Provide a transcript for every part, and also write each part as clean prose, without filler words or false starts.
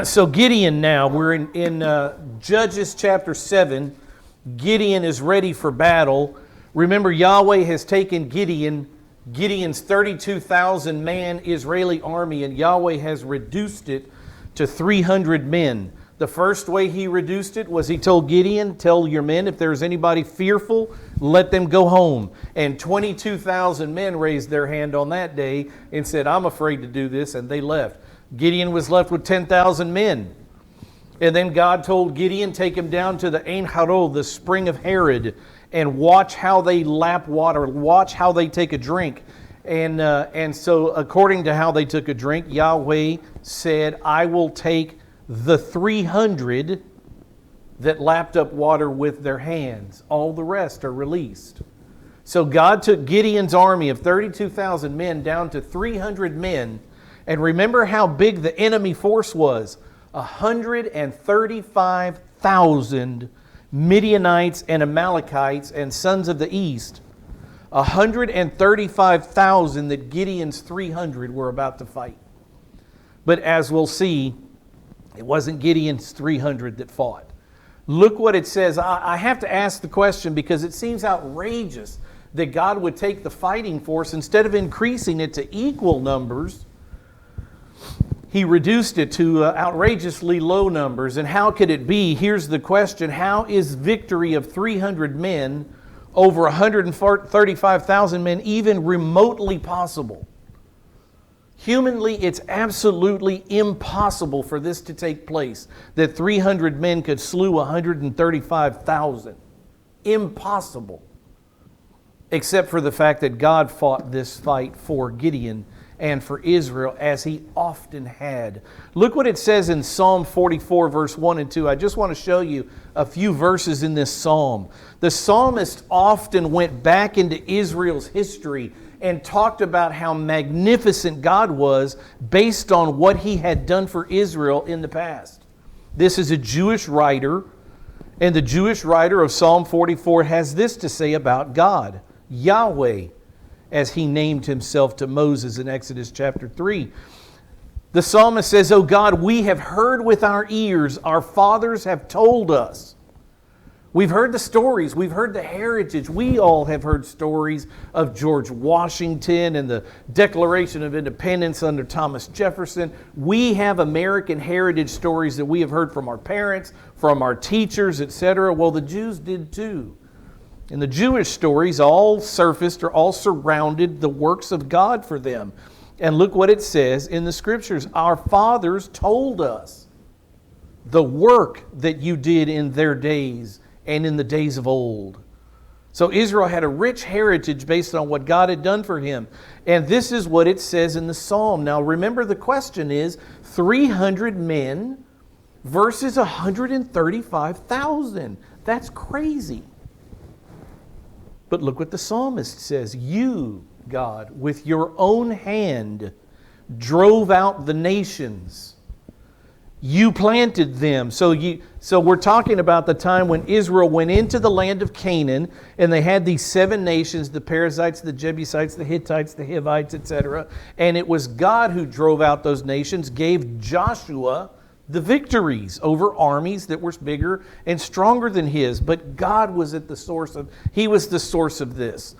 So Gideon now, we're in Judges chapter 7. Gideon is ready for battle. Remember, Yahweh has taken Gideon's 32,000 man Israeli army, and Yahweh has reduced it to 300 men. The first way he reduced it was he told Gideon, tell your men if there's anybody fearful, let them go home. And 22,000 men raised their hand on that day and said, I'm afraid to do this, and they left. Gideon was left with 10,000 men. And then God told Gideon, take him down to the Ein Harod, the spring of Herod, and watch how they lap water, watch how they take a drink. And so according to how they took a drink, Yahweh said, I will take the 300 that lapped up water with their hands. All the rest are released. So God took Gideon's army of 32,000 men down to 300 men. And remember how big the enemy force was. 135,000 Midianites and Amalekites and sons of the east. 135,000 that Gideon's 300 were about to fight. But as we'll see, it wasn't Gideon's 300 that fought. Look what it says. I have to ask the question because it seems outrageous that God would take the fighting force, instead of increasing it to equal numbers, He reduced it to outrageously low numbers. And how could it be? Here's the question. How is victory of 300 men over 135,000 men even remotely possible? Humanly, it's absolutely impossible for this to take place, that 300 men could slew 135,000. Impossible. Except for the fact that God fought this fight for Gideon and for Israel, as He often had. Look what it says in Psalm 44, verse 1 and 2. I just want to show you a few verses in this psalm. The psalmist often went back into Israel's history and talked about how magnificent God was based on what He had done for Israel in the past. This is a Jewish writer, and the Jewish writer of Psalm 44 has this to say about God, Yahweh, as He named Himself to Moses in Exodus chapter 3. The psalmist says, "O God, we have heard with our ears, our fathers have told us." We've heard the stories, we've heard the heritage. We all have heard stories of George Washington and the Declaration of Independence under Thomas Jefferson. We have American heritage stories that we have heard from our parents, from our teachers, etc. Well, the Jews did too. And the Jewish stories all surfaced or all surrounded the works of God for them. And look what it says in the Scriptures. Our fathers told us the work that you did in their days and in the days of old. So Israel had a rich heritage based on what God had done for him. And this is what it says in the psalm. Now remember, the question is 300 men versus 135,000. That's crazy. But look what the psalmist says. You, God, with your own hand drove out the nations. You planted them. So we're talking about the time when Israel went into the land of Canaan, and they had these 7 nations, the Perizzites, the Jebusites, the Hittites, the Hivites, etc. And it was God who drove out those nations, gave Joshua the victories over armies that were bigger and stronger than his. But God was at the source of, He was the source of this.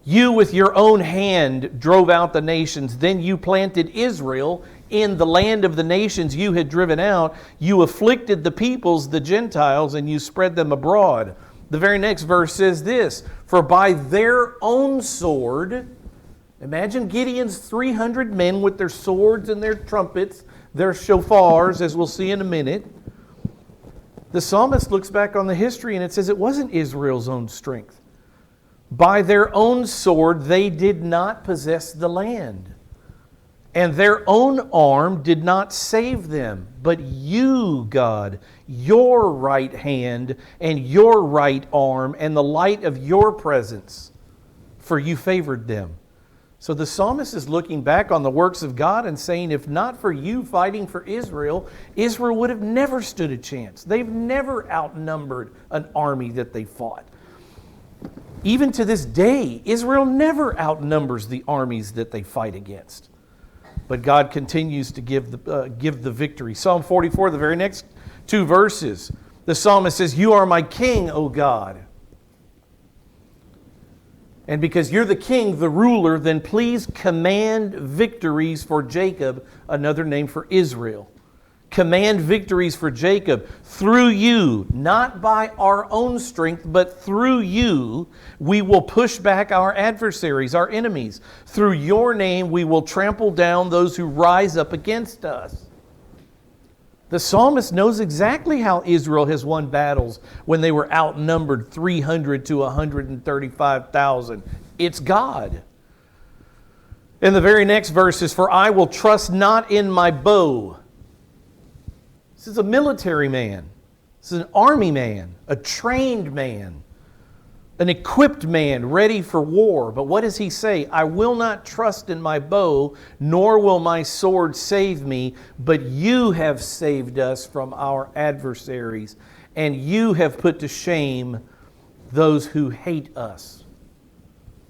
You with your own hand drove out the nations. Then you planted Israel in the land of the nations you had driven out. You afflicted the peoples, the Gentiles, and you spread them abroad. The very next verse says this, for by their own sword, imagine Gideon's 300 men with their swords and their trumpets, their shofars, as we'll see in a minute. The psalmist looks back on the history and it says it wasn't Israel's own strength. By their own sword they did not possess the land, and their own arm did not save them. But you, God, your right hand and your right arm and the light of your presence, for you favored them. So the psalmist is looking back on the works of God and saying, if not for you fighting for Israel, Israel would have never stood a chance. They've never outnumbered an army that they fought. Even to this day, Israel never outnumbers the armies that they fight against. But God continues to give the victory. Psalm 44, the very next two verses, the psalmist says, "You are my king, O God. And because you're the king, the ruler, then please command victories for Jacob," another name for Israel. Command victories for Jacob. "Through you, not by our own strength, but through you, we will push back our adversaries, our enemies. Through your name, we will trample down those who rise up against us." The psalmist knows exactly how Israel has won battles when they were outnumbered 300 to 135,000. It's God. And the very next verse is, "For I will trust not in my bow." This is a military man. This is an army man, a trained man, an equipped man ready for war. But what does he say? "I will not trust in my bow, nor will my sword save me, but you have saved us from our adversaries, and you have put to shame those who hate us."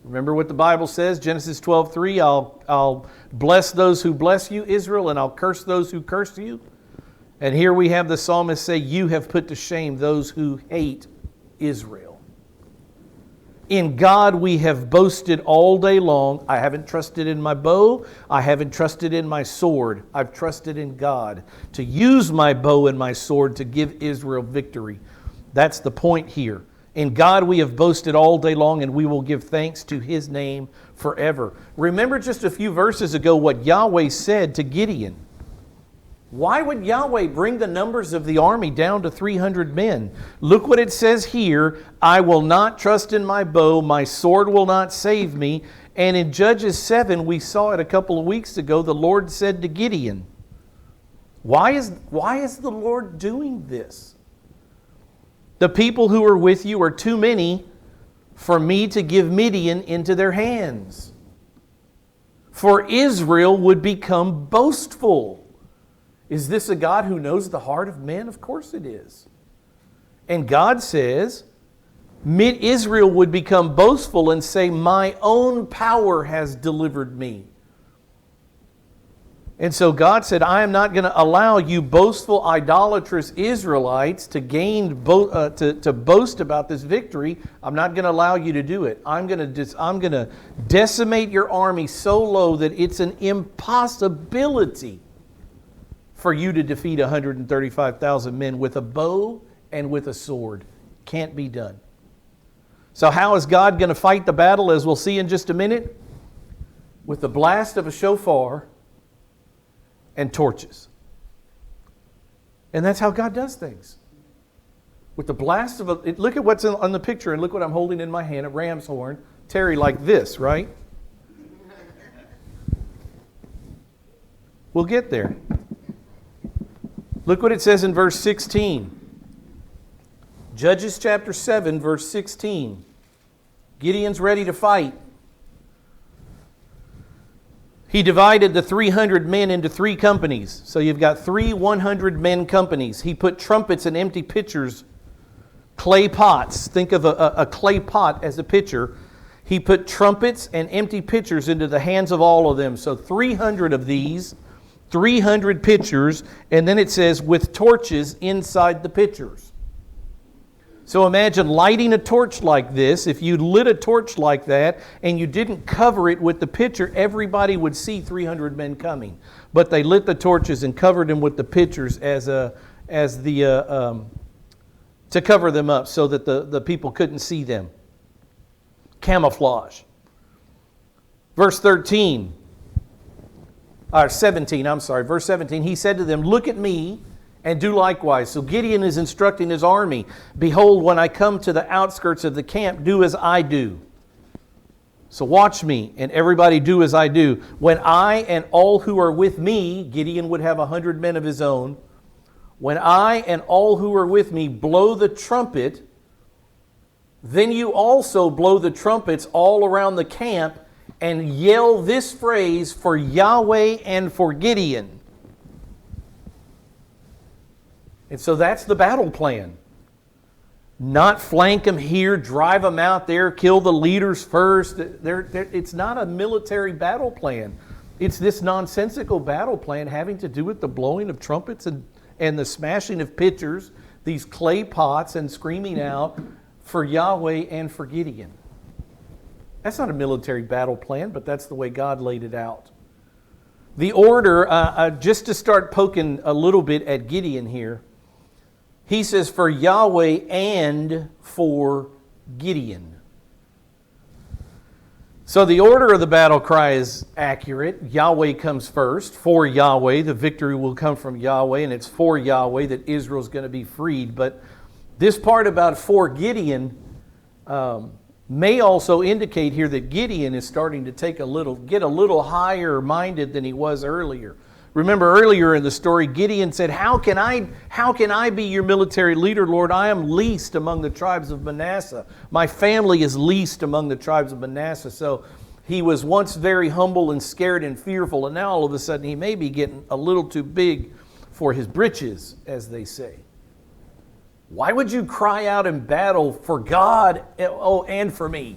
Remember what the Bible says, Genesis 12:3, I'll bless those who bless you, Israel, and I'll curse those who curse you. And here we have the psalmist say, "You have put to shame those who hate Israel." In God we have boasted all day long. I haven't trusted in my bow. I haven't trusted in my sword. I've trusted in God to use my bow and my sword to give Israel victory. That's the point here. In God we have boasted all day long, and we will give thanks to His name forever. Remember just a few verses ago what Yahweh said to Gideon. Why would Yahweh bring the numbers of the army down to 300 men? Look what it says here. "I will not trust in my bow, my sword will not save me." And in Judges 7, we saw it a couple of weeks ago, the Lord said to Gideon, why is the Lord doing this? "The people who are with you are too many for me to give Midian into their hands. For Israel would become boastful." Is this a God who knows the heart of men? Of course it is. And God says, Israel would become boastful and say, "My own power has delivered me." And so God said, "I am not going to allow you boastful, idolatrous Israelites to boast about this victory. I'm not going to allow you to do it. I'm going to decimate your army so low that it's an impossibility for you to defeat 135,000 men with a bow and with a sword. Can't be done." So how is God going to fight the battle, as we'll see in just a minute? With the blast of a shofar and torches. And that's how God does things. With the blast of a... Look at what's on the picture, and look what I'm holding in my hand, a ram's horn. Terry, like this, right? We'll get there. Look what it says in verse 16. Judges chapter 7, verse 16. Gideon's ready to fight. He divided the 300 men into 3 companies. So you've got 3 100-men companies. He put trumpets and empty pitchers, clay pots. Think of a clay pot as a pitcher. He put trumpets and empty pitchers into the hands of all of them. So 300 of these, 300 pitchers, and then it says with torches inside the pitchers. So imagine lighting a torch like this. If you lit a torch like that and you didn't cover it with the pitcher, everybody would see 300 men coming. But they lit the torches and covered them with the pitchers to cover them up so that the people couldn't see them. Camouflage. Verse 17, verse 17, he said to them, "Look at me and do likewise." So Gideon is instructing his army, "Behold, when I come to the outskirts of the camp, do as I do." So watch me, and everybody do as I do. "When I and all who are with me," Gideon would have 100 men of his own, "when I and all who are with me blow the trumpet, then you also blow the trumpets all around the camp and yell this phrase for Yahweh and for Gideon." And so that's the battle plan. Not flank them here, drive them out there, kill the leaders first. It's not a military battle plan. It's this nonsensical battle plan having to do with the blowing of trumpets and the smashing of pitchers, these clay pots, and screaming out for Yahweh and for Gideon. That's not a military battle plan, but that's the way God laid it out. The order, just to start poking a little bit at Gideon here, he says for Yahweh and for Gideon. So the order of the battle cry is accurate. Yahweh comes first. For Yahweh, the victory will come from Yahweh, and it's for Yahweh that Israel's going to be freed. But this part about for Gideon may also indicate here that Gideon is starting to get a little higher minded than he was earlier. Remember earlier in the story, Gideon said, how can I be your military leader, Lord? I am least among the tribes of Manasseh. My family is least among the tribes of Manasseh. So he was once very humble and scared and fearful, and now all of a sudden he may be getting a little too big for his britches, as they say. Why would you cry out in battle for God, and for me?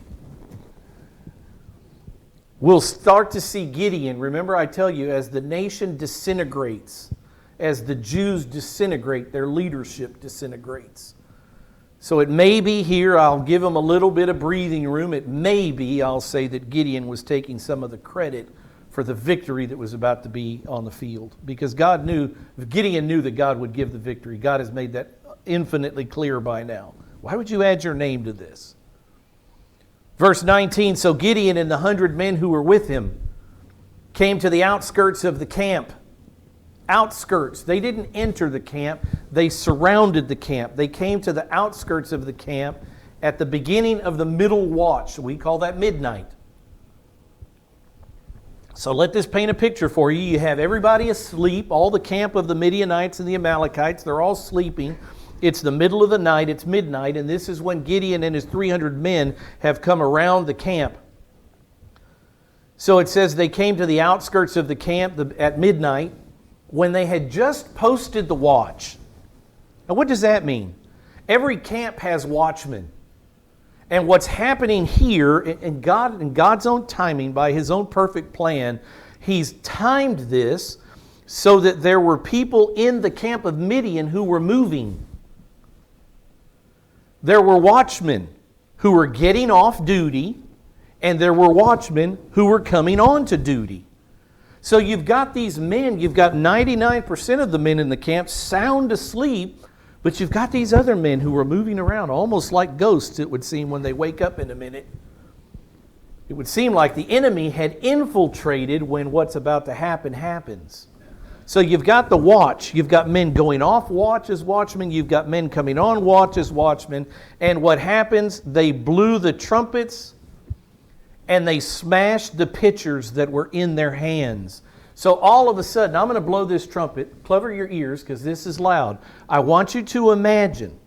We'll start to see Gideon. Remember, I tell you, as the nation disintegrates, as the Jews disintegrate, their leadership disintegrates. So it may be here, I'll give them a little bit of breathing room. It may be, I'll say, that Gideon was taking some of the credit for the victory that was about to be on the field. Because Gideon knew that God would give the victory. God has made that infinitely clear by now. Why would you add your name to this? Verse 19, so Gideon and the 100 men who were with him came to the outskirts of the camp. Outskirts. They didn't enter the camp. They surrounded the camp. They came to the outskirts of the camp at the beginning of the middle watch. We call that midnight. So let this paint a picture for you. You have everybody asleep, all the camp of the Midianites and the Amalekites. They're all sleeping. It's the middle of the night, it's midnight, and this is when Gideon and his 300 men have come around the camp. So it says they came to the outskirts of the camp at midnight when they had just posted the watch. Now what does that mean? Every camp has watchmen. And what's happening here, in God's own timing, by His own perfect plan, He's timed this so that there were people in the camp of Midian who were moving. There were watchmen who were getting off duty, and there were watchmen who were coming on to duty. So you've got these men, you've got 99% of the men in the camp sound asleep, but you've got these other men who are moving around, almost like ghosts, it would seem, when they wake up in a minute. It would seem like the enemy had infiltrated when what's about to happen happens. So you've got the watch. You've got men going off watch as watchmen. You've got men coming on watch as watchmen. And what happens, they blew the trumpets and they smashed the pitchers that were in their hands. So all of a sudden, I'm going to blow this trumpet. Cover your ears because this is loud. I want you to imagine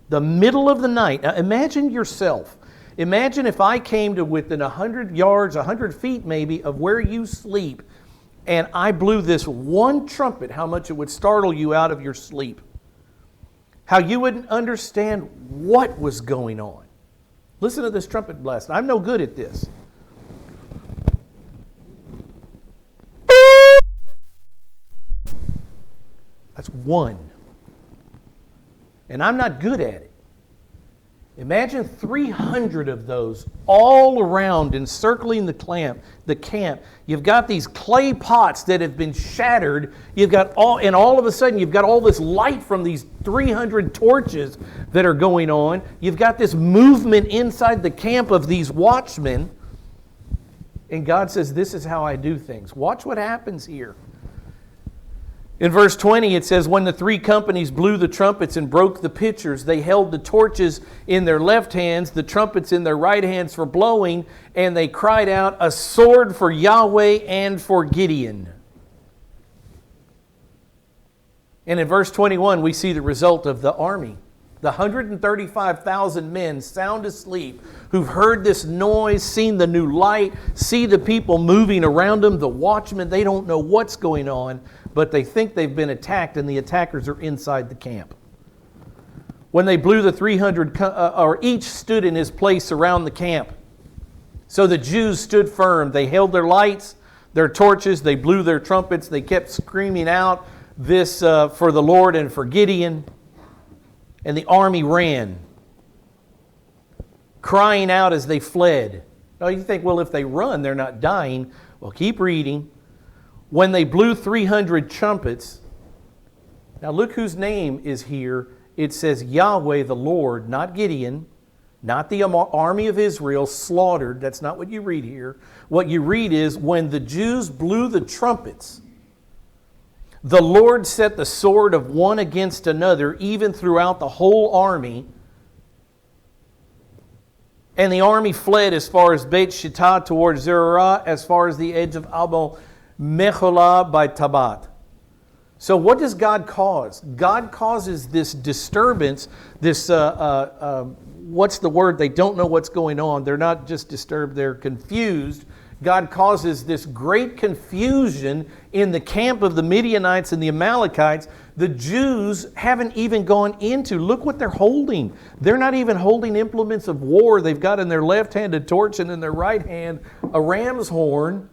the middle of the night. Now imagine yourself. Imagine if I came to within 100 yards, 100 feet maybe, of where you sleep, and I blew this one trumpet, how much it would startle you out of your sleep. How you wouldn't understand what was going on. Listen to this trumpet blast. I'm no good at this. That's one. And I'm not good at it. Imagine 300 of those all around encircling the camp. You've got these clay pots that have been shattered. And all of a sudden you've got all this light from these 300 torches that are going on. You've got this movement inside the camp of these watchmen. And God says, this is how I do things. Watch what happens here. In verse 20 it says, when the three companies blew the trumpets and broke the pitchers, they held the torches in their left hands, the trumpets in their right hands for blowing, and they cried out, a sword for Yahweh and for Gideon. And in verse 21 we see the result of the army. The 135,000 men sound asleep who've heard this noise, seen the new light, see the people moving around them, the watchmen, they don't know what's going on, but they think they've been attacked and the attackers are inside the camp. When they blew the 300, each stood in his place around the camp. So the Jews stood firm. They held their lights, their torches, they blew their trumpets, they kept screaming out this for the Lord and for Gideon. And the army ran, crying out as they fled. Now you think, well, if they run, they're not dying. Well, keep reading. When they blew 300 trumpets, now look whose name is here. It says Yahweh the Lord, not Gideon, not the army of Israel slaughtered. That's not what you read here. What you read is, when the Jews blew the trumpets, the Lord set the sword of one against another, even throughout the whole army. And the army fled as far as Beit Shittah towards Zerah, as far as the edge of Abel Mecholah by Tabat. So what does God cause? God causes this disturbance, this, what's the word? They don't know what's going on. They're not just disturbed, they're confused. God causes this great confusion in the camp of the Midianites and the Amalekites. The Jews haven't even gone into, look what they're holding. They're not even holding implements of war. They've got in their left hand a torch and in their right hand a ram's horn.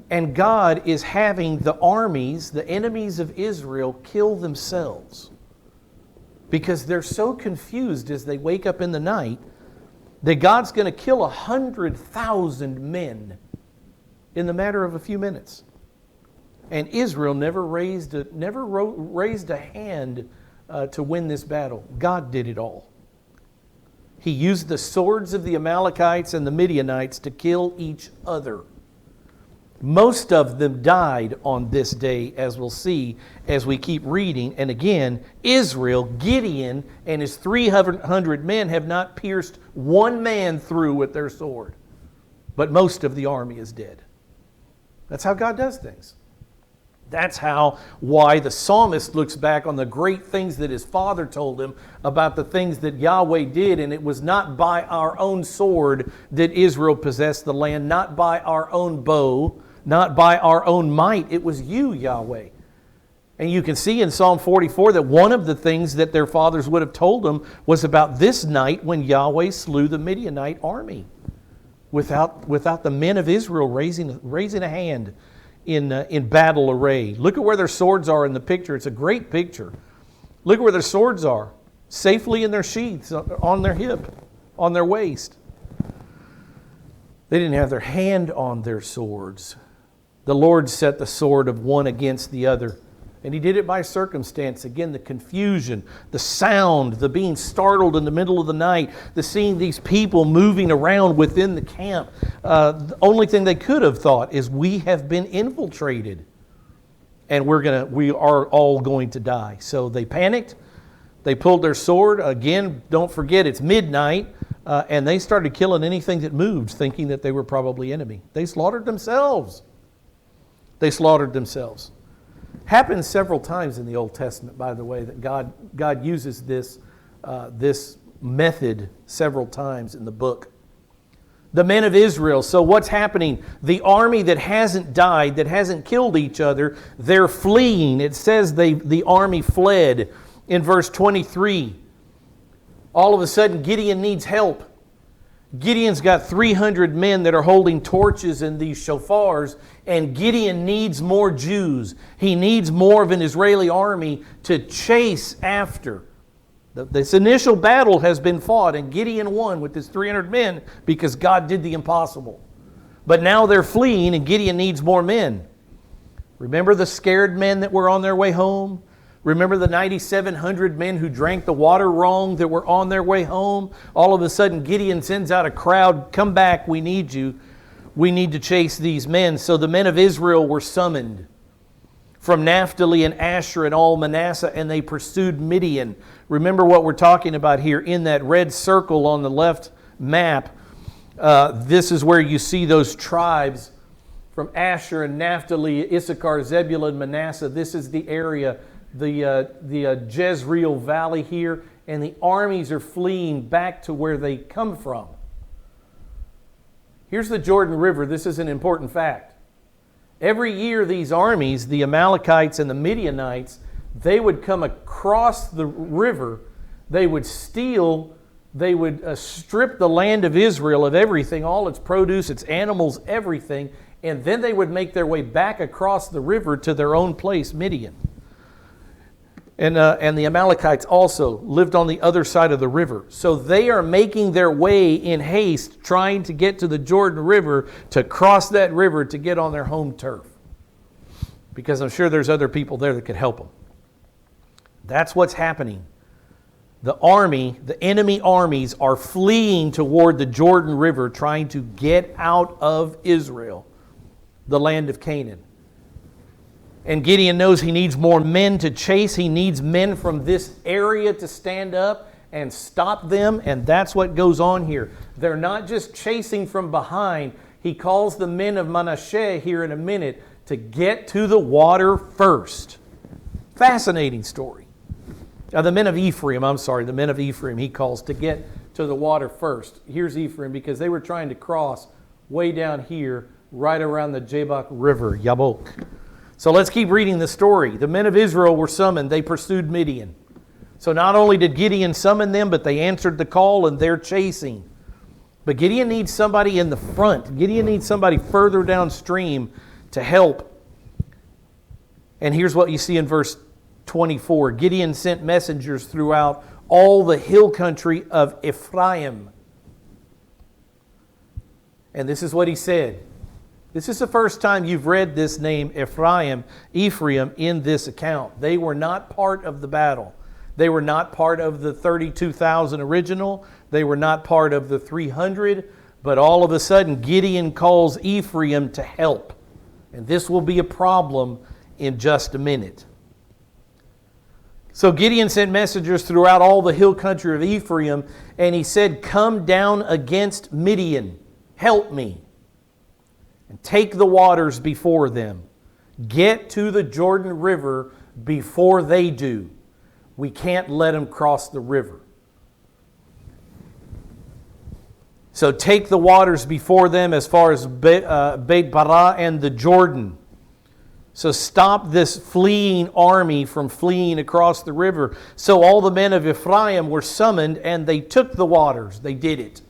And God is having the armies, the enemies of Israel, kill themselves. Because they're so confused as they wake up in the night that God's going to kill 100,000 men in the matter of a few minutes. And Israel never raised a hand to win this battle. God did it all. He used the swords of the Amalekites and the Midianites to kill each other. Most of them died on this day, as we'll see as we keep reading. And again, Israel, Gideon, and his 300 men have not pierced one man through with their sword. But most of the army is dead. That's how God does things. That's why the psalmist looks back on the great things that his father told him about the things that Yahweh did. And it was not by our own sword that Israel possessed the land, not by our own bow, not by our own might. It was you, Yahweh. And you can see in Psalm 44 that one of the things that their fathers would have told them was about this night when Yahweh slew the Midianite army without the men of Israel raising a hand in battle array. Look at where their swords are in the picture. It's a great picture. Look at where their swords are, safely in their sheaths, on their hip, on their waist. They didn't have their hand on their swords. The Lord set the sword of one against the other. And He did it by circumstance. Again, the confusion, the sound, the being startled in the middle of the night, the seeing these people moving around within the camp. The only thing they could have thought is, we have been infiltrated and we are all going to die. So they panicked. They pulled their sword. Again, don't forget, it's midnight. And they started killing anything that moved, thinking that they were probably enemy. They slaughtered themselves. They slaughtered themselves. Happens several times in the Old Testament, by the way, that God uses this method several times in the book. The men of Israel. So what's happening? The army that hasn't died, that hasn't killed each other, they're fleeing. It says the army fled in verse 23. All of a sudden, Gideon needs help. Gideon's got 300 men that are holding torches and these shofars, and Gideon needs more Jews. He needs more of an Israeli army to chase after. This initial battle has been fought, and Gideon won with his 300 men because God did the impossible. But now they're fleeing, and Gideon needs more men. Remember the scared men that were on their way home? Remember the 9,700 men who drank the water wrong that were on their way home? All of a sudden, Gideon sends out a crowd, come back, we need you. We need to chase these men. So the men of Israel were summoned from Naphtali and Asher and all Manasseh, and they pursued Midian. Remember what we're talking about here in that red circle on the left map. This is where you see those tribes from Asher and Naphtali, Issachar, Zebulun, Manasseh. This is the area, the Jezreel Valley here, and the armies are fleeing back to where they come from. Here's the Jordan River. This is an important fact. Every year these armies, the Amalekites and the Midianites, they would come across the river. They would steal They would strip the land of Israel of everything, all its produce, its animals, everything, and then they would make their way back across the river to their own place, Midian. And the Amalekites also lived on the other side of the river. So they are making their way in haste, trying to get to the Jordan River, to cross that river to get on their home turf. Because I'm sure there's other people there that could help them. That's what's happening. The enemy armies are fleeing toward the Jordan River, trying to get out of Israel, the land of Canaan. And Gideon knows he needs more men to chase. He needs men from this area to stand up and stop them. And that's what goes on here. They're not just chasing from behind. He calls the men of Manasseh here in a minute to get to the water first. Fascinating story. The men of Ephraim he calls to get to the water first. Here's Ephraim, because they were trying to cross way down here, right around the Jabbok River, Yabok. So let's keep reading the story. The men of Israel were summoned. They pursued Midian. So not only did Gideon summon them, but they answered the call and they're chasing. But Gideon needs somebody in the front. Gideon needs somebody further downstream to help. And here's what you see in verse 24. Gideon sent messengers throughout all the hill country of Ephraim. And this is what he said. This is the first time you've read this name, Ephraim, in this account. They were not part of the battle. They were not part of the 32,000 original. They were not part of the 300. But all of a sudden, Gideon calls Ephraim to help. And this will be a problem in just a minute. So Gideon sent messengers throughout all the hill country of Ephraim, and he said, "Come down against Midian. Help me. And take the waters before them. Get to the Jordan River before they do. We can't let them cross the river." So take the waters before them as far as Beit Barah and the Jordan. So stop this fleeing army from fleeing across the river. So all the men of Ephraim were summoned, and they took the waters. They did it.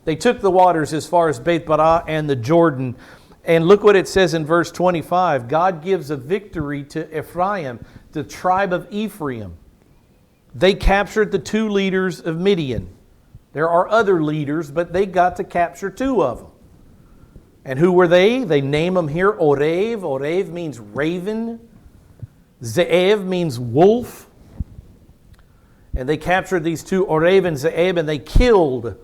They took the waters as far as Beit Barah and the Jordan. And look what it says in verse 25. God gives a victory to Ephraim, the tribe of Ephraim. They captured the 2 leaders of Midian. There are other leaders, but they got to capture 2 of them. And who were they? They name them here Orev. Orev means raven. Ze'ev means wolf. And they captured these 2, Orev and Ze'ev, and they killed.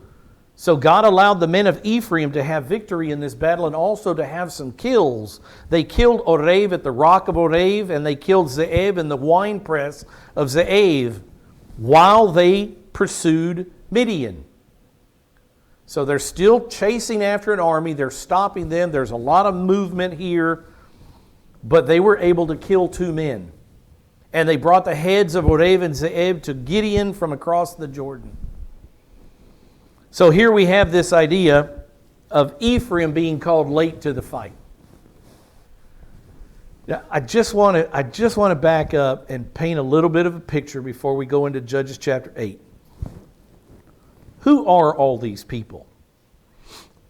So God allowed the men of Ephraim to have victory in this battle and also to have some kills. They killed Orev at the rock of Orev, and they killed Ze'ev in the winepress of Ze'ev while they pursued Midian. So they're still chasing after an army. They're stopping them. There's a lot of movement here. But they were able to kill 2 men. And they brought the heads of Orev and Ze'ev to Gideon from across the Jordan. So here we have this idea of Ephraim being called late to the fight. Now, I just want to back up and paint a little bit of a picture before we go into Judges chapter 8. Who are all these people?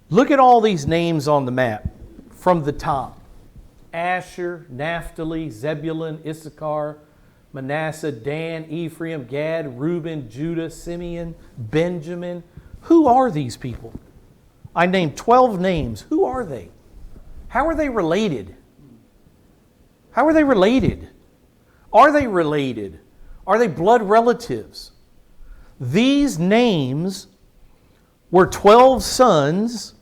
Look at all these names on the map from the top. Asher, Naphtali, Zebulun, Issachar, Manasseh, Dan, Ephraim, Gad, Reuben, Judah, Simeon, Benjamin. Who are these people? I named 12 names. Who are they? How are they related? How are they related? Are they related? Are they blood relatives? These names were 12 sons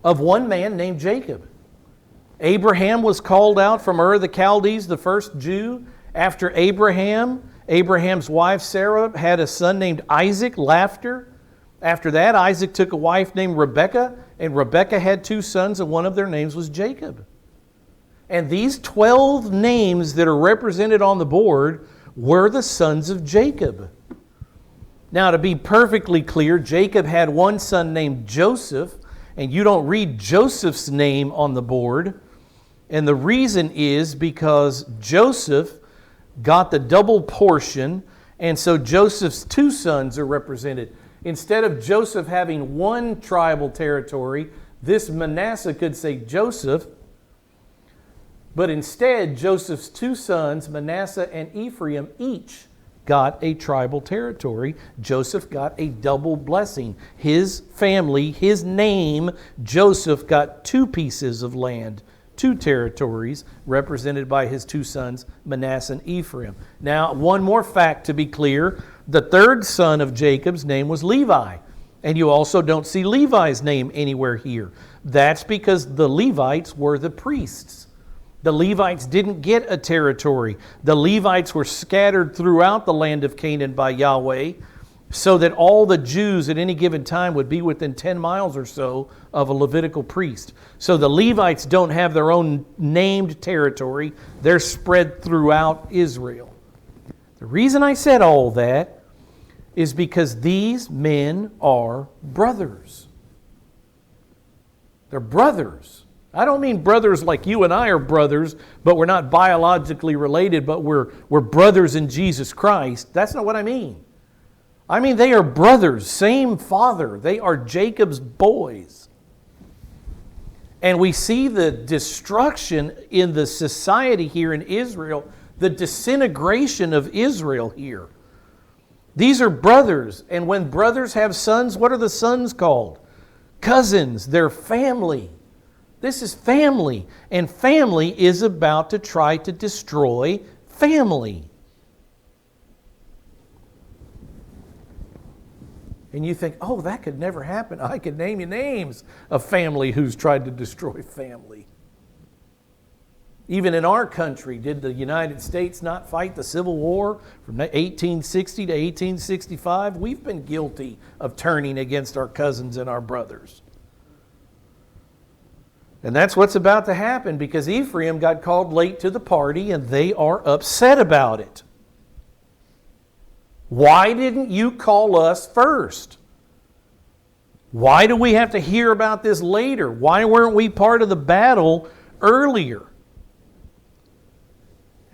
of one man named Jacob. Abraham was called out from Ur of the Chaldees, the first Jew. After Abraham, Abraham's wife Sarah had a son named Isaac, laughter. After that, Isaac took a wife named Rebekah, and Rebekah had 2 sons, and one of their names was Jacob. And these 12 names that are represented on the board were the sons of Jacob. Now, to be perfectly clear, Jacob had one son named Joseph, and you don't read Joseph's name on the board. And the reason is because Joseph got the double portion, and so Joseph's 2 sons are represented. Instead of Joseph having one tribal territory, this Manasseh could say Joseph, but instead Joseph's two sons, Manasseh and Ephraim, each got a tribal territory. Joseph got a double blessing. His family, his name, Joseph, got two pieces of land, two territories, represented by his two sons, Manasseh and Ephraim. Now, one more fact to be clear. The third son of Jacob's name was Levi. And you also don't see Levi's name anywhere here. That's because the Levites were the priests. The Levites didn't get a territory. The Levites were scattered throughout the land of Canaan by Yahweh, so that all the Jews at any given time would be within 10 miles or so of a Levitical priest. So the Levites don't have their own named territory. They're spread throughout Israel. The reason I said all that is because these men are brothers. They're brothers. I don't mean brothers like you and I are brothers, but we're not biologically related, but we're brothers in Jesus Christ. That's not what I mean. I mean they are brothers, same father. They are Jacob's boys. And we see the destruction in the society here in Israel, the disintegration of Israel here. These are brothers, and when brothers have sons, what are the sons called? Cousins. They're family. This is family, and family is about to try to destroy family. And you think, oh, that could never happen. I could name you names of family who's tried to destroy family. Even in our country, did the United States not fight the Civil War from 1860 to 1865? We've been guilty of turning against our cousins and our brothers. And that's what's about to happen because Ephraim got called late to the party and they are upset about it. Why didn't you call us first? Why do we have to hear about this later? Why weren't we part of the battle earlier?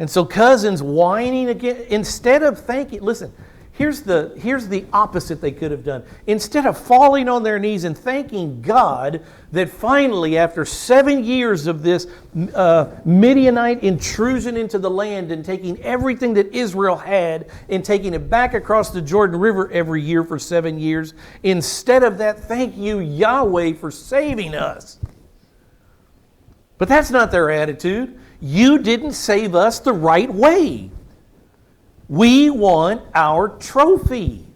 And so cousins whining again, instead of thanking, listen, here's the opposite they could have done. Instead of falling on their knees and thanking God that finally, after 7 years of this Midianite intrusion into the land and taking everything that Israel had and taking it back across the Jordan River every year for 7 years, instead of that, thank you, Yahweh, for saving us. But that's not their attitude. You didn't save us the right way. We want our trophy.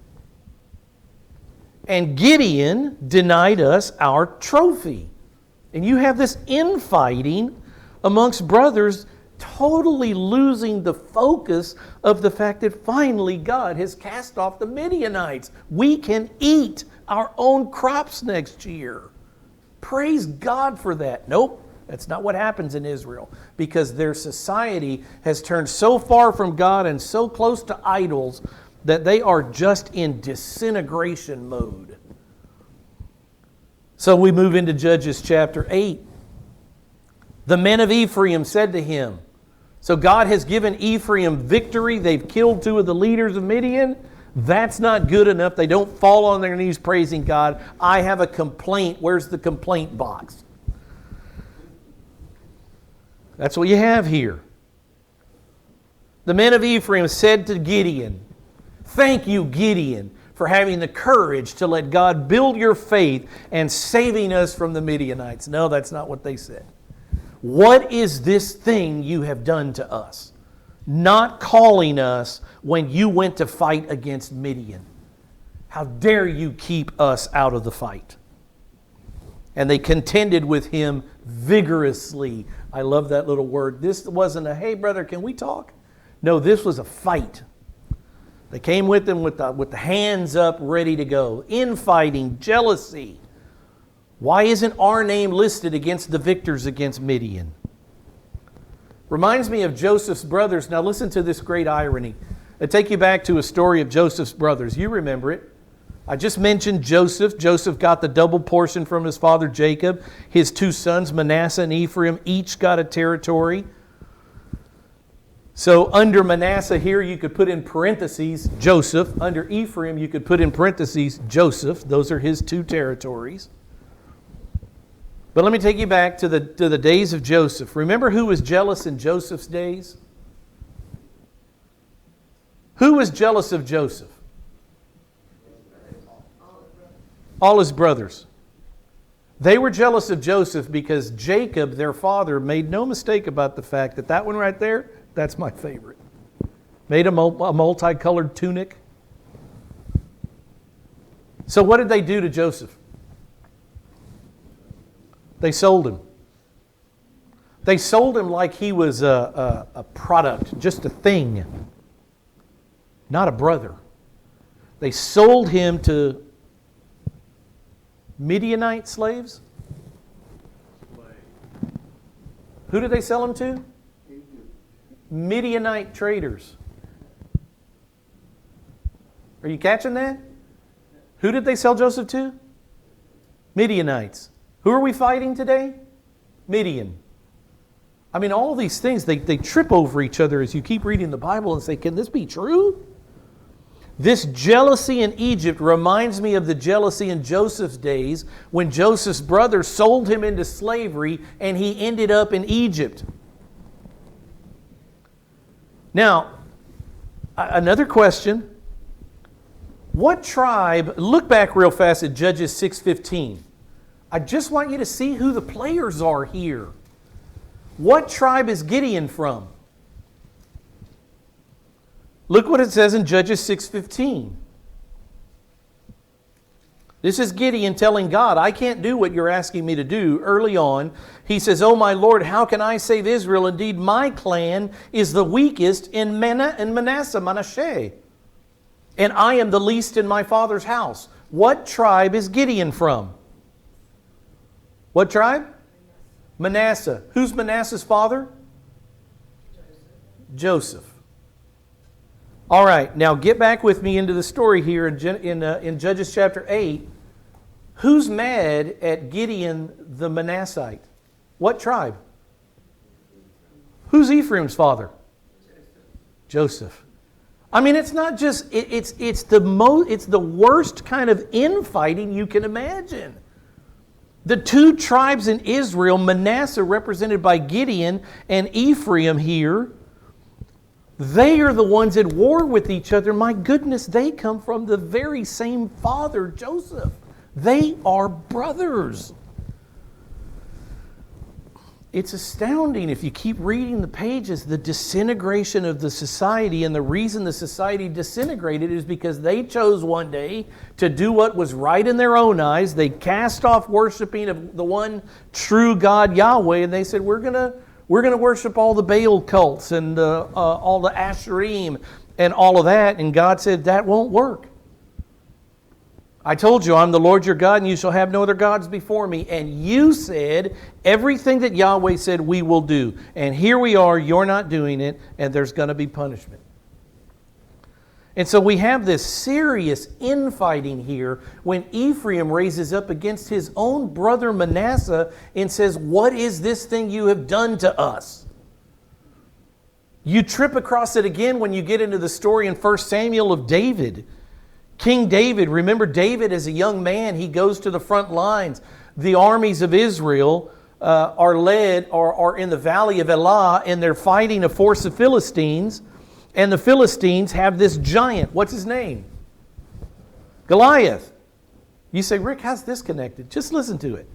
And Gideon denied us our trophy. And you have this infighting amongst brothers, totally losing the focus of the fact that finally God has cast off the Midianites. We can eat our own crops next year. Praise God for that. Nope. That's not what happens in Israel because their society has turned so far from God and so close to idols that they are just in disintegration mode. So we move into Judges chapter 8. The men of Ephraim said to him, so God has given Ephraim victory. They've killed 2 of the leaders of Midian. That's not good enough. They don't fall on their knees praising God. I have a complaint. Where's the complaint box? That's what you have here. The men of Ephraim said to Gideon, thank you, Gideon, for having the courage to let God build your faith and saving us from the Midianites. No, that's not what they said. What is this thing you have done to us? Not calling us when you went to fight against Midian. How dare you keep us out of the fight? And they contended with him vigorously. I love that little word. This wasn't a, hey brother, can we talk? No, this was a fight. They came with them with the hands up, ready to go. Infighting, jealousy. Why isn't our name listed against the victors against Midian? Reminds me of Joseph's brothers. Now listen to this great irony. I take you back to a story of Joseph's brothers. You remember it. I just mentioned Joseph. Joseph got the double portion from his father Jacob. His 2 sons, Manasseh and Ephraim, each got a territory. So under Manasseh here, you could put in parentheses Joseph. Under Ephraim, you could put in parentheses Joseph. Those are his two territories. But let me take you back to the days of Joseph. Remember who was jealous in Joseph's days? Who was jealous of Joseph? All his brothers. They were jealous of Joseph because Jacob, their father, made no mistake about the fact that that one right there, that's my favorite. Made a multicolored tunic. So what did they do to Joseph? They sold him. They sold him like he was a product, just a thing, not a brother. They sold him to Midianite slaves? Who did they sell him to? Midianite traders. Are you catching that? Who did they sell Joseph to? Midianites. Who are we fighting today? Midian. I mean, all these things, they trip over each other as you keep reading the Bible and say, can this be true? This jealousy in Egypt reminds me of the jealousy in Joseph's days when Joseph's brothers sold him into slavery and he ended up in Egypt. Now, another question. What tribe, look back real fast at Judges 6:15. I just want you to see who the players are here. What tribe is Gideon from? Look what it says in Judges 6:15. This is Gideon telling God, I can't do what you're asking me to do. Early on, he says, Oh my Lord, how can I save Israel? Indeed, my clan is the weakest in Manasseh, and I am the least in my father's house. What tribe is Gideon from? What tribe? Manasseh. Who's Manasseh's father? Joseph. All right, now get back with me into the story here in Judges chapter 8. Who's mad at Gideon the Manassite? What tribe? Who's Ephraim's father? Joseph. I mean, it's not just, it's the worst kind of infighting you can imagine. The two tribes in Israel, Manasseh represented by Gideon and Ephraim here, they are the ones at war with each other. My goodness, they come from the very same father, Joseph. They are brothers. It's astounding if you keep reading the pages, the disintegration of the society. And the reason the society disintegrated is because they chose one day to do what was right in their own eyes. They cast off worshiping of the one true God, Yahweh, and they said, we're going to worship all the Baal cults and all the Asherim and all of that. And God said, that won't work. I told you, I'm the Lord your God, and you shall have no other gods before me. And you said everything that Yahweh said we will do. And here we are, you're not doing it, and there's going to be punishment. And so we have this serious infighting here when Ephraim raises up against his own brother Manasseh and says, what is this thing you have done to us? You trip across it again when you get into the story in 1 Samuel of David. King David, remember David as a young man, he goes to the front lines. The armies of Israel are in the valley of Elah, and they're fighting a force of Philistines. And the Philistines have this giant. What's his name? Goliath. You say, Rick, how's this connected? Just listen to it.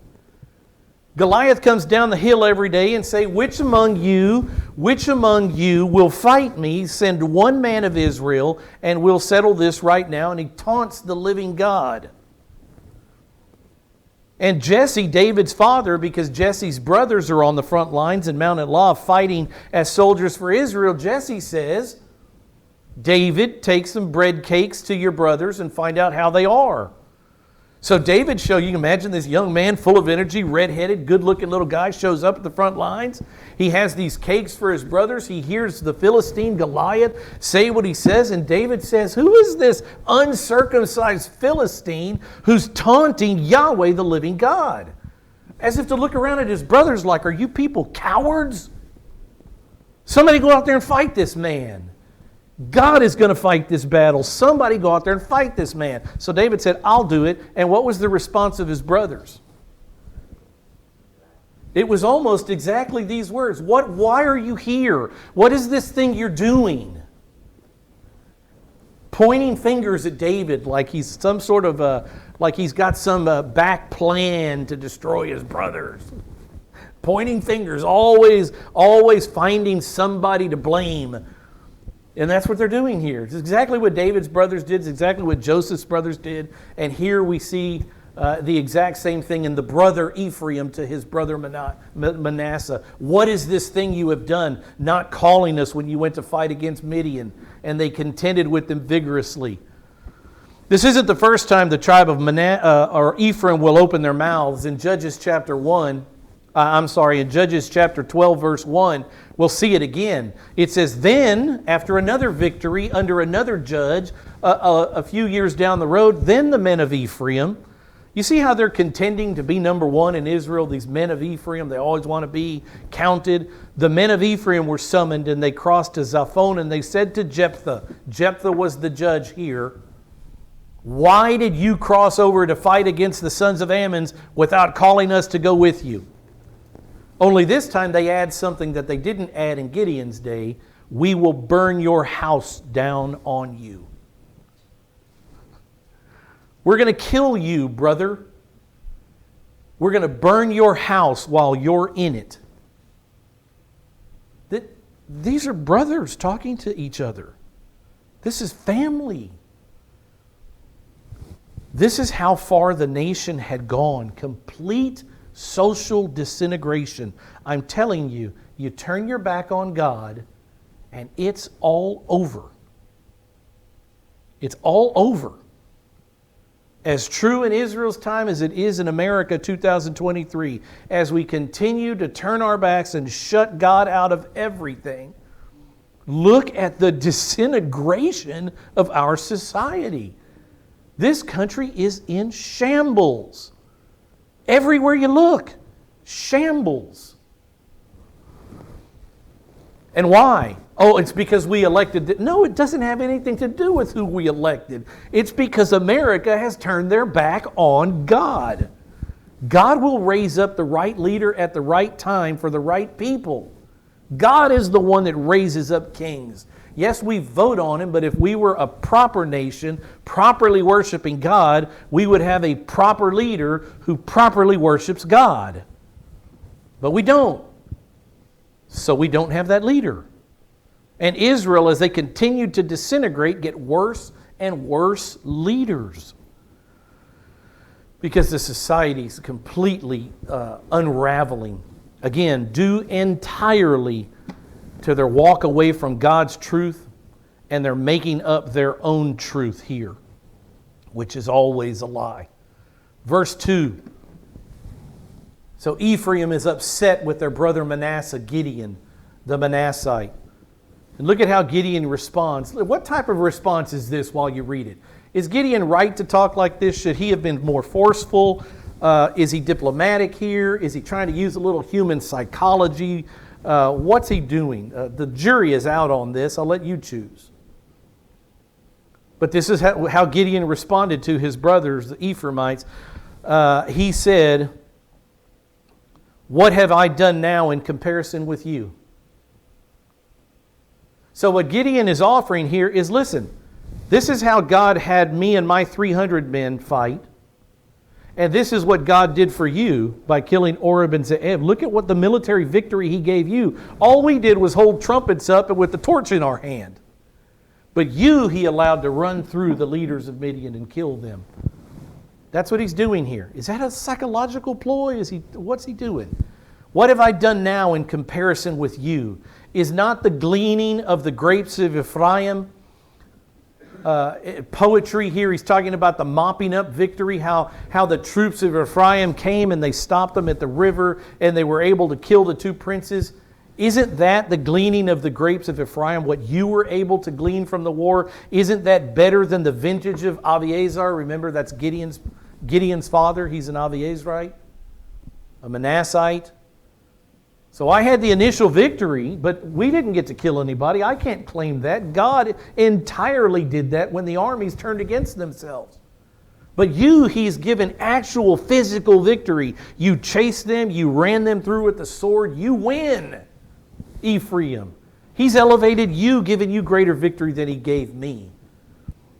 Goliath comes down the hill every day and say, which among you will fight me? Send one man of Israel and we'll settle this right now. And he taunts the living God. And Jesse, David's father, because Jesse's brothers are on the front lines in Mount Elah fighting as soldiers for Israel, Jesse says, David, take some bread cakes to your brothers and find out how they are. So David you can imagine this young man full of energy, red-headed, good-looking little guy shows up at the front lines. He has these cakes for his brothers. He hears the Philistine Goliath say what he says, and David says, who is this uncircumcised Philistine who's taunting Yahweh, the living God? As if to look around at his brothers like, are you people cowards? Somebody go out there and fight this man. God is going to fight this battle. Somebody go out there and fight this man. So David said, I'll do it. And what was the response of his brothers? It was almost exactly these words. Why are you here? What is this thing you're doing? Pointing fingers at David like he's some sort of like he's got some back plan to destroy his brothers. Pointing fingers, always finding somebody to blame. And that's what they're doing here. It's exactly what David's brothers did. It's exactly what Joseph's brothers did. And here we see the exact same thing in the brother Ephraim to his brother Manasseh. What is this thing you have done, not calling us when you went to fight against Midian? And they contended with them vigorously. This isn't the first time the tribe of Ephraim will open their mouths. In Judges chapter 12, verse 1, we'll see it again. It says, then, after another victory under another judge, a few years down the road, then the men of Ephraim, you see how they're contending to be number one in Israel, these men of Ephraim, they always want to be counted. The men of Ephraim were summoned and they crossed to Zaphon and they said to Jephthah, Jephthah was the judge here, why did you cross over to fight against the sons of Ammon without calling us to go with you? Only this time they add something that they didn't add in Gideon's day. We will burn your house down on you. We're going to kill you, brother. We're going to burn your house while you're in it. These are brothers talking to each other. This is family. This is how far the nation had gone. Complete social disintegration. I'm telling you, you turn your back on God and it's all over. It's all over. As true in Israel's time as it is in America 2023, as we continue to turn our backs and shut God out of everything, look at the disintegration of our society. This country is in shambles. Everywhere you look, shambles. And why? Oh, it's because we elected. No, it doesn't have anything to do with who we elected. It's because America has turned their back on God. God will raise up the right leader at the right time for the right people. God is the one that raises up kings. Yes, we vote on him, but if we were a proper nation, properly worshiping God, we would have a proper leader who properly worships God. But we don't. So we don't have that leader. And Israel, as they continue to disintegrate, get worse and worse leaders. Because the society is completely unraveling. Again, due entirely to their walk away from God's truth, and they're making up their own truth here, which is always a lie. Verse 2. So Ephraim is upset with their brother Manasseh, Gideon, the Manassite. And look at how Gideon responds. What type of response is this while you read it? Is Gideon right to talk like this? Should he have been more forceful? Is he diplomatic here? Is he trying to use a little human psychology? What's he doing? The jury is out on this. I'll let you choose. But this is how Gideon responded to his brothers, the Ephraimites. He said, "What have I done now in comparison with you?" So what Gideon is offering here is, listen, this is how God had me and my 300 men fight. And this is what God did for you by killing Oreb and Zeeb. Look at what the military victory he gave you. All we did was hold trumpets up and with the torch in our hand. But you he allowed to run through the leaders of Midian and kill them. That's what he's doing here. Is that a psychological ploy? What's he doing? What have I done now in comparison with you? Is not the gleaning of the grapes of Ephraim poetry here? He's talking about the mopping up victory, how the troops of Ephraim came and they stopped them at the river and they were able to kill the two princes. Isn't that the gleaning of the grapes of Ephraim, what you were able to glean from the war? Isn't that better than the vintage of Abiezar? Remember, that's Gideon's father. He's an Abiezrite, a Manassite. So I had the initial victory, but we didn't get to kill anybody. I can't claim that. God entirely did that when the armies turned against themselves. But you, He's given actual physical victory. You chased them, you ran them through with the sword, you win, Ephraim. He's elevated you, given you greater victory than He gave me.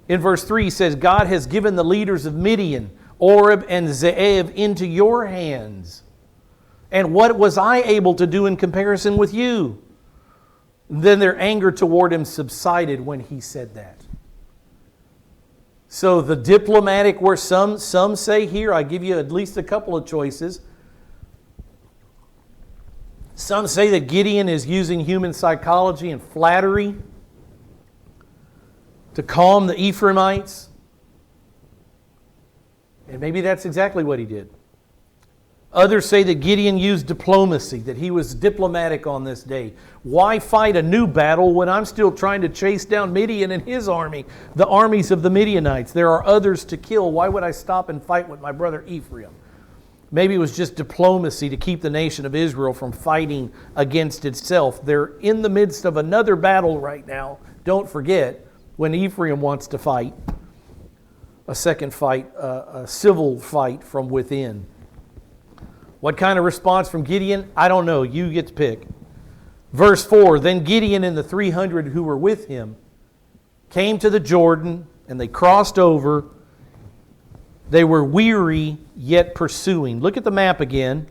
In verse 3 He says, God has given the leaders of Midian, Oreb and Zeeb into your hands. And what was I able to do in comparison with you? Then their anger toward Him subsided when He said that. So the diplomatic, where some say here, I give you at least a couple of choices. Some say that Gideon is using human psychology and flattery to calm the Ephraimites. And maybe that's exactly what he did. Others say that Gideon used diplomacy, that he was diplomatic on this day. Why fight a new battle when I'm still trying to chase down Midian and his army, the armies of the Midianites? There are others to kill. Why would I stop and fight with my brother Ephraim? Maybe it was just diplomacy to keep the nation of Israel from fighting against itself. They're in the midst of another battle right now. Don't forget, when Ephraim wants to fight, a second fight, a civil fight from within. What kind of response from Gideon? I don't know. You get to pick. Verse 4, Then Gideon and the 300 who were with him came to the Jordan, and they crossed over. They were weary, yet pursuing. Look at the map again.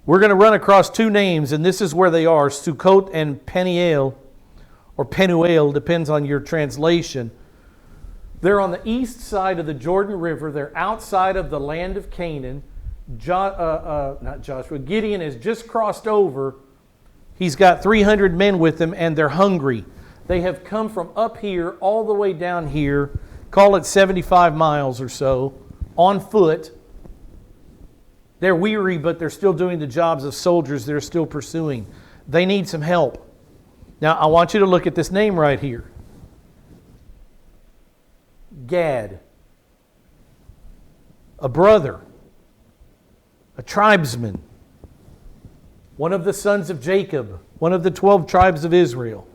We're going to run across two names, and this is where they are, Sukkot and Peniel, or Penuel, depends on your translation. They're on the east side of the Jordan River. They're outside of the land of Canaan. Gideon has just crossed over. He's got 300 men with him, and they're hungry. They have come from up here all the way down here, call it 75 miles or so, on foot. They're weary, but they're still doing the jobs of soldiers. They're still pursuing. They need some help. Now, I want you to look at this name right here. Gad. A brother. A tribesman. One of the sons of Jacob. One of the 12 tribes of Israel.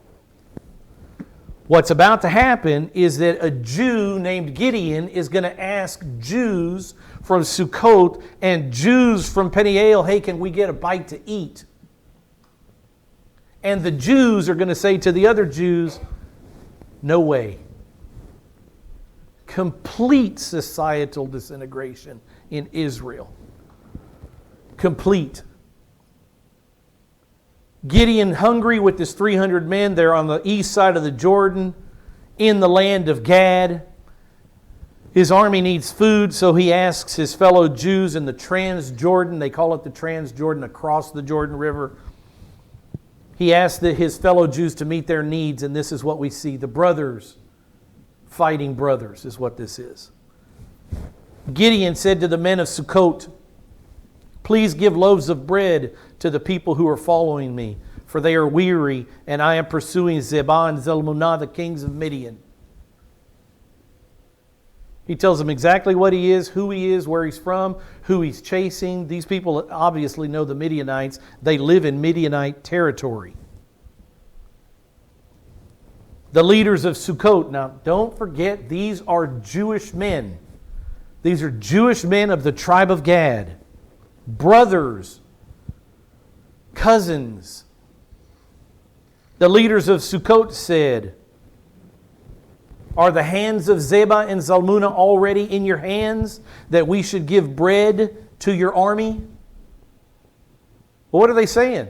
What's about to happen is that a Jew named Gideon is going to ask Jews from Sukkot and Jews from Peniel, hey, can we get a bite to eat? And the Jews are going to say to the other Jews, no way. Complete societal disintegration in Israel. Complete. Gideon, hungry with his 300 men, they're on the east side of the Jordan, in the land of Gad. His army needs food, so he asks his fellow Jews in the Transjordan, they call it the Transjordan, across the Jordan River. He asks his fellow Jews to meet their needs, and this is what we see. The brothers fighting brothers is what this is. Gideon said to the men of Sukkot, please give loaves of bread to the people who are following me, for they are weary, and I am pursuing Zebah and Zalmunna, the kings of Midian. He tells them exactly what he is, who he is, where he's from, who he's chasing. These people obviously know the Midianites. They live in Midianite territory. The leaders of Sukkot. Now, don't forget, these are Jewish men. These are Jewish men of the tribe of Gad. Brothers, cousins. The leaders of Sukkot said, are the hands of Zebah and Zalmunna already in your hands, that we should give bread to your army? Well, what are they saying?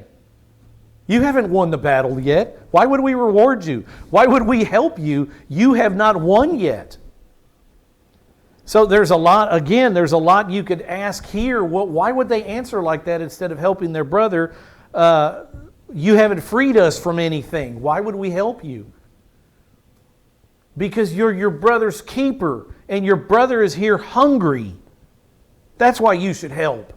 You haven't won the battle yet. Why would we reward you? Why would we help you? You have not won yet. So there's a lot you could ask here. Why would they answer like that instead of helping their brother? You haven't freed us from anything. Why would we help you? Because you're your brother's keeper, and your brother is here hungry. That's why you should help.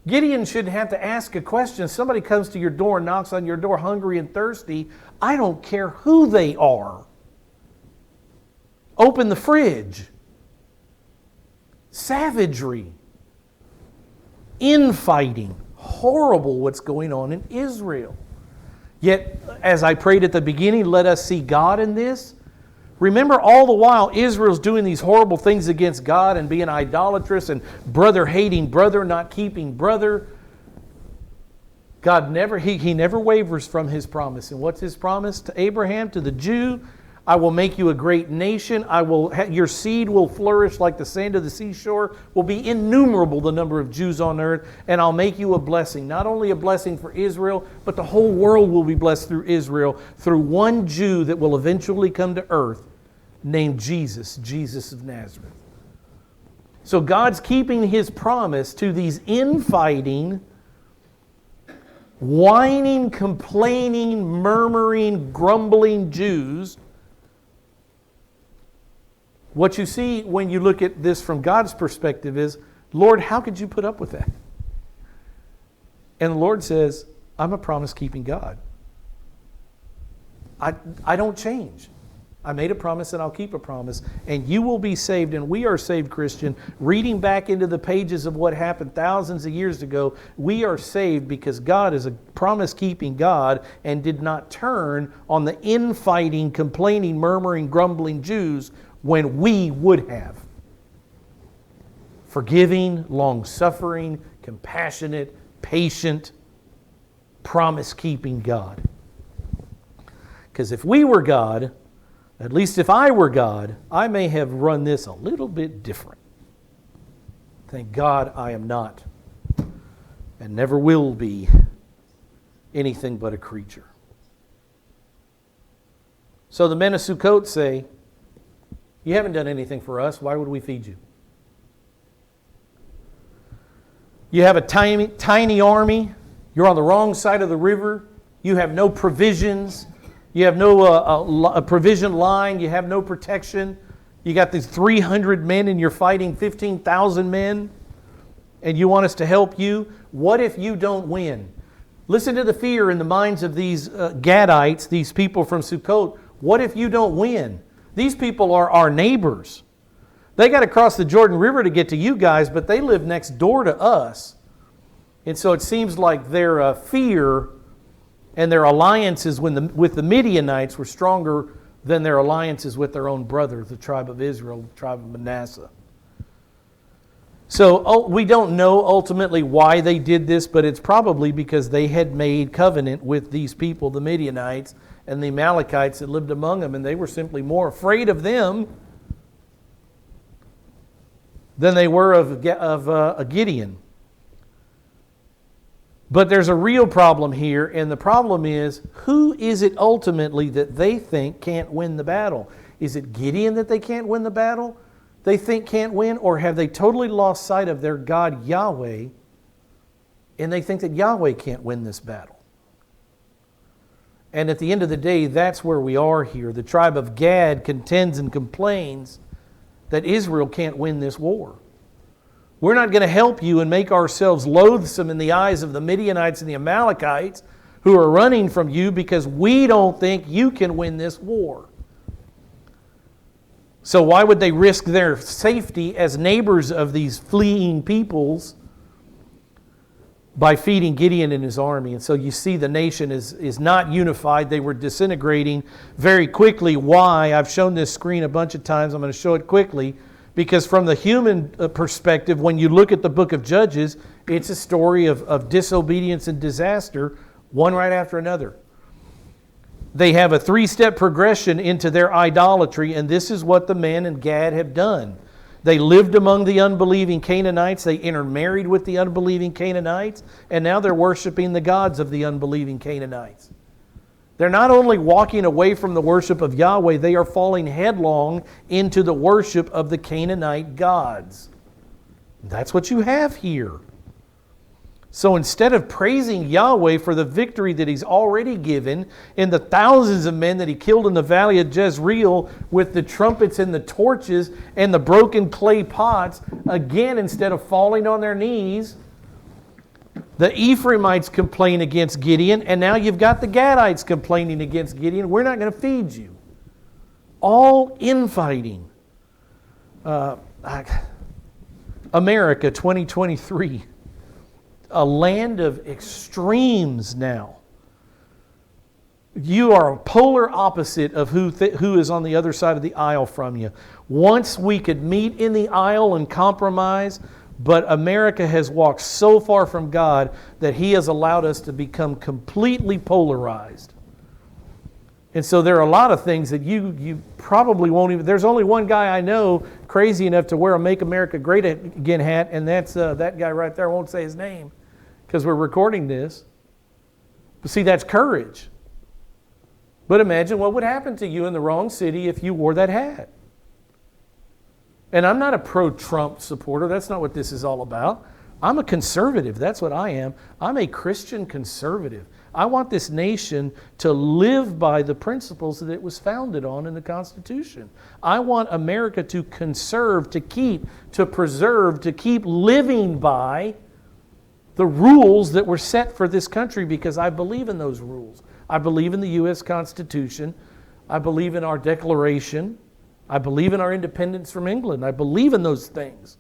Gideon shouldn't have to ask a question. Somebody comes to your door and knocks on your door hungry and thirsty. I don't care who they are. Open the fridge. Savagery, infighting, horrible what's going on in Israel. Yet, as I prayed at the beginning, let us see God in this. Remember, all the while, Israel's doing these horrible things against God and being idolatrous and brother hating brother, not keeping brother. God never wavers from His promise. And what's His promise to Abraham, to the Jew? I will make you a great nation. Your seed will flourish like the sand of the seashore. Will be innumerable the number of Jews on earth. And I'll make you a blessing. Not only a blessing for Israel, but the whole world will be blessed through Israel, through one Jew that will eventually come to earth, named Jesus, Jesus of Nazareth. So God's keeping His promise to these infighting, whining, complaining, murmuring, grumbling Jews. What you see when you look at this from God's perspective is, Lord, how could you put up with that? And the Lord says, I'm a promise-keeping God. I don't change. I made a promise and I'll keep a promise. And you will be saved, and we are saved, Christian. Reading back into the pages of what happened thousands of years ago, we are saved because God is a promise-keeping God and did not turn on the infighting, complaining, murmuring, grumbling Jews when we would have. Forgiving, long-suffering, compassionate, patient, promise-keeping God. Because if we were God, at least if I were God, I may have run this a little bit different. Thank God I am not and never will be anything but a creature. So the men of Sukkot say, you haven't done anything for us. Why would we feed you? You have a tiny army. You're on the wrong side of the river. You have no provisions. You have no a provision line. You have no protection. You got these 300 men and you're fighting 15,000 men. And you want us to help you? What if you don't win? Listen to the fear in the minds of these Gadites, these people from Sukkot. What if you don't win? These people are our neighbors. They got to cross the Jordan River to get to you guys, but they live next door to us. And so it seems like their fear and their alliances with the Midianites were stronger than their alliances with their own brother, the tribe of Israel, the tribe of Manasseh. So we don't know ultimately why they did this, but it's probably because they had made covenant with these people, the Midianites, and the Amalekites that lived among them, and they were simply more afraid of them than they were of Gideon. But there's a real problem here, and the problem is, who is it ultimately that they think can't win the battle? Is it Gideon that they can't win the battle? They think can't win, or have they totally lost sight of their God Yahweh, and they think that Yahweh can't win this battle? And at the end of the day, that's where we are here. The tribe of Gad contends and complains that Israel can't win this war. We're not going to help you and make ourselves loathsome in the eyes of the Midianites and the Amalekites who are running from you because we don't think you can win this war. So why would they risk their safety as neighbors of these fleeing peoples by feeding Gideon and his army? And so you see the nation is not unified. They were disintegrating very quickly. Why? I've shown this screen a bunch of times. I'm going to show it quickly. Because from the human perspective, when you look at the book of Judges, it's a story of disobedience and disaster, one right after another. They have a 3-step progression into their idolatry, and this is what the men in Gad have done. They lived among the unbelieving Canaanites. They intermarried with the unbelieving Canaanites, and now they're worshiping the gods of the unbelieving Canaanites. They're not only walking away from the worship of Yahweh, they are falling headlong into the worship of the Canaanite gods. That's what you have here. So instead of praising Yahweh for the victory that He's already given in the thousands of men that He killed in the valley of Jezreel with the trumpets and the torches and the broken clay pots, again, instead of falling on their knees, the Ephraimites complain against Gideon, and now you've got the Gadites complaining against Gideon. We're not going to feed you. All infighting. America 2023. a land of extremes now. You are a polar opposite of who is on the other side of the aisle from you. Once we could meet in the aisle and compromise, but America has walked so far from God that He has allowed us to become completely polarized. And so there are a lot of things that you probably won't even... There's only one guy I know crazy enough to wear a Make America Great Again hat, and that's that guy right there. I won't say his name because we're recording this. But see, that's courage. But imagine what would happen to you in the wrong city if you wore that hat. And I'm not a pro-Trump supporter. That's not what this is all about. I'm a conservative. That's what I am. I'm a Christian conservative. I want this nation to live by the principles that it was founded on in the Constitution. I want America to conserve, to keep, to preserve, to keep living by the rules that were set for this country because I believe in those rules. I believe in the U.S. Constitution. I believe in our Declaration. I believe in our independence from England. I believe in those things.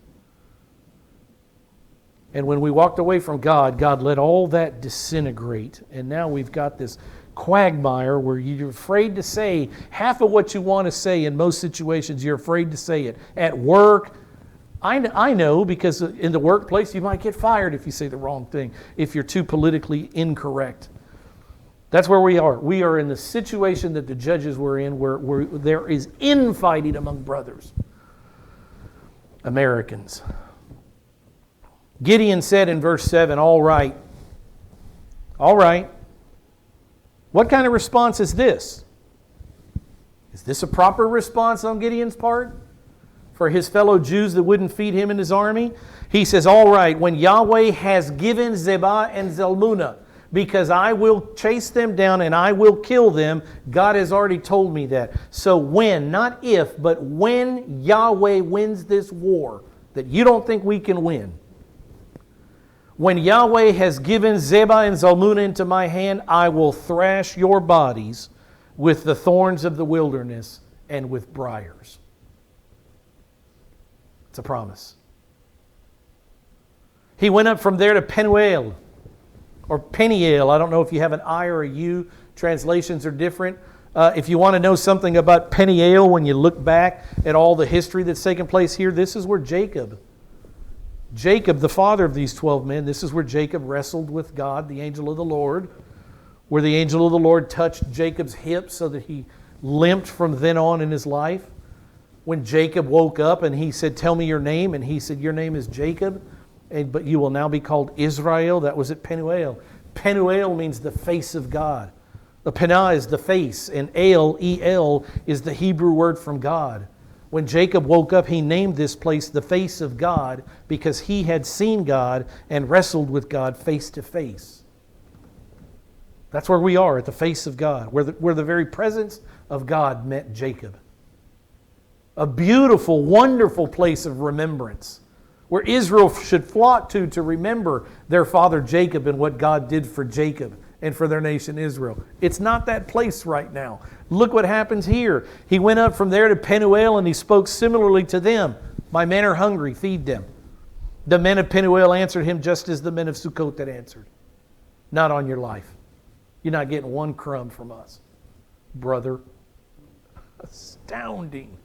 And when we walked away from God, God let all that disintegrate. And now we've got this quagmire where you're afraid to say half of what you want to say in most situations. You're afraid to say it. At work, I know because in the workplace you might get fired if you say the wrong thing, if you're too politically incorrect. That's where we are. We are in the situation that the judges were in where there is infighting among brothers. Americans. Gideon said in verse 7, all right. All right. What kind of response is this? Is this a proper response on Gideon's part for his fellow Jews that wouldn't feed him and his army? He says, all right, when Yahweh has given Zebah and Zalmunna, because I will chase them down and I will kill them. God has already told me that. So when, not if, but when Yahweh wins this war that you don't think we can win, when Yahweh has given Zebah and Zalmunna into my hand, I will thrash your bodies with the thorns of the wilderness and with briars. It's a promise. He went up from there to Penuel, or Peniel. I don't know if you have an I or a U. Translations are different. If you want to know something about Peniel, when you look back at all the history that's taken place here, this is where Jacob, the father of these 12 men, this is where Jacob wrestled with God, the angel of the Lord, where the angel of the Lord touched Jacob's hip so that he limped from then on in his life. When Jacob woke up and he said, tell me your name, and he said, your name is Jacob, but you will now be called Israel. That was at Penuel. Penuel means the face of God. The Penah is the face, and El, E-L, is the Hebrew word from God. When Jacob woke up, he named this place the face of God because he had seen God and wrestled with God face to face. That's where we are, at the face of God, where the very presence of God met Jacob. A beautiful, wonderful place of remembrance, where Israel should flock to remember their father Jacob and what God did for Jacob and for their nation Israel. It's not that place right now. Look what happens here. He went up from there to Penuel and he spoke similarly to them. My men are hungry, feed them. The men of Penuel answered him just as the men of Sukkot had answered. Not on your life. You're not getting one crumb from us, brother. Astounding.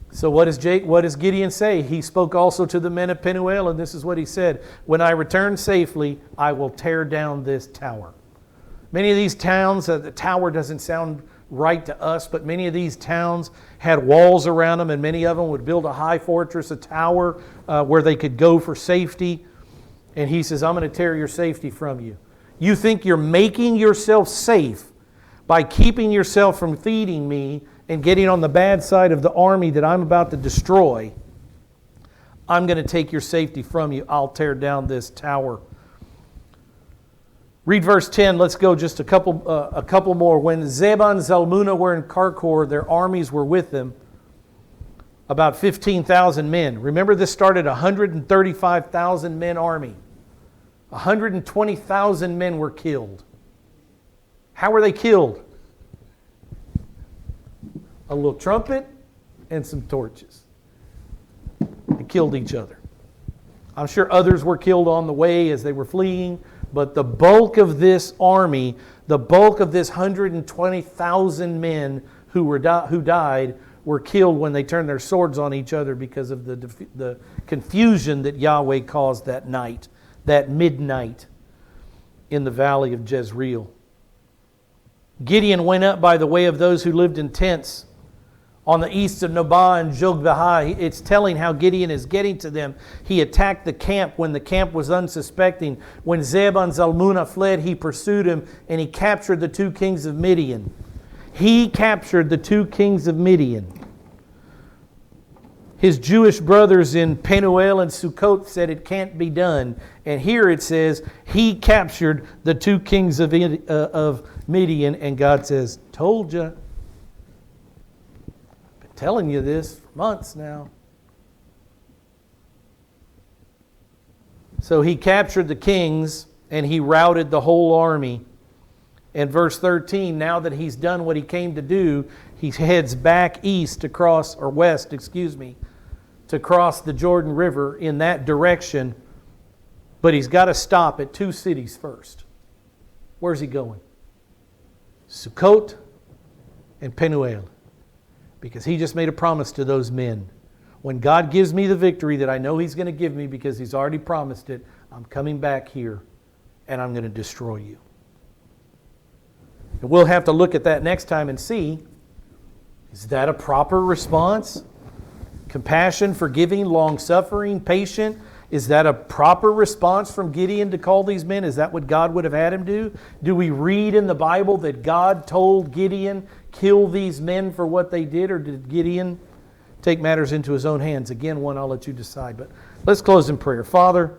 So what does Gideon say? He spoke also to the men of Penuel, and this is what he said. When I return safely, I will tear down this tower. Many of these towns, the tower doesn't sound right to us, but many of these towns had walls around them, and many of them would build a high fortress, a tower, where they could go for safety. And he says, I'm going to tear your safety from you. You think you're making yourself safe by keeping yourself from feeding me and getting on the bad side of the army that I'm about to destroy. I'm going to take your safety from you. I'll tear down this tower. Read verse 10. Let's go just a couple more. When Zebah and Zalmunna were in Karkor, their armies were with them, about 15,000 men. Remember, this started a 135,000 men army. 120,000 men were killed. How were they killed? A little trumpet and some torches. They killed each other. I'm sure others were killed on the way as they were fleeing, but the bulk of this army, the bulk of this 120,000 men who died, were killed when they turned their swords on each other because of the confusion that Yahweh caused that night, that midnight in the valley of Jezreel. Gideon went up by the way of those who lived in tents on the east of Nobah and Jogbehah. It's telling how Gideon is getting to them. He attacked the camp when the camp was unsuspecting. When Zeb and Zalmunna fled, he pursued him and he captured the 2 kings of Midian. He captured the 2 kings of Midian. His Jewish brothers in Penuel and Sukkot said it can't be done. And here it says he captured the 2 kings of Midian, and God says, told you. I've been telling you this for months now. So he captured the kings and he routed the whole army. And verse 13, now that he's done what he came to do, he heads back west, to cross the Jordan River in that direction. But he's got to stop at 2 cities first. Where's he going? Sukkot and Penuel. Because he just made a promise to those men. When God gives me the victory that I know he's going to give me because he's already promised it, I'm coming back here and I'm going to destroy you. And we'll have to look at that next time and see, is that a proper response? Compassion, forgiving, long-suffering, patient. Is that a proper response from Gideon to call these men? Is that what God would have had him do? Do we read in the Bible that God told Gideon, kill these men for what they did? Or did Gideon take matters into his own hands? Again, one I'll let you decide. But let's close in prayer. Father,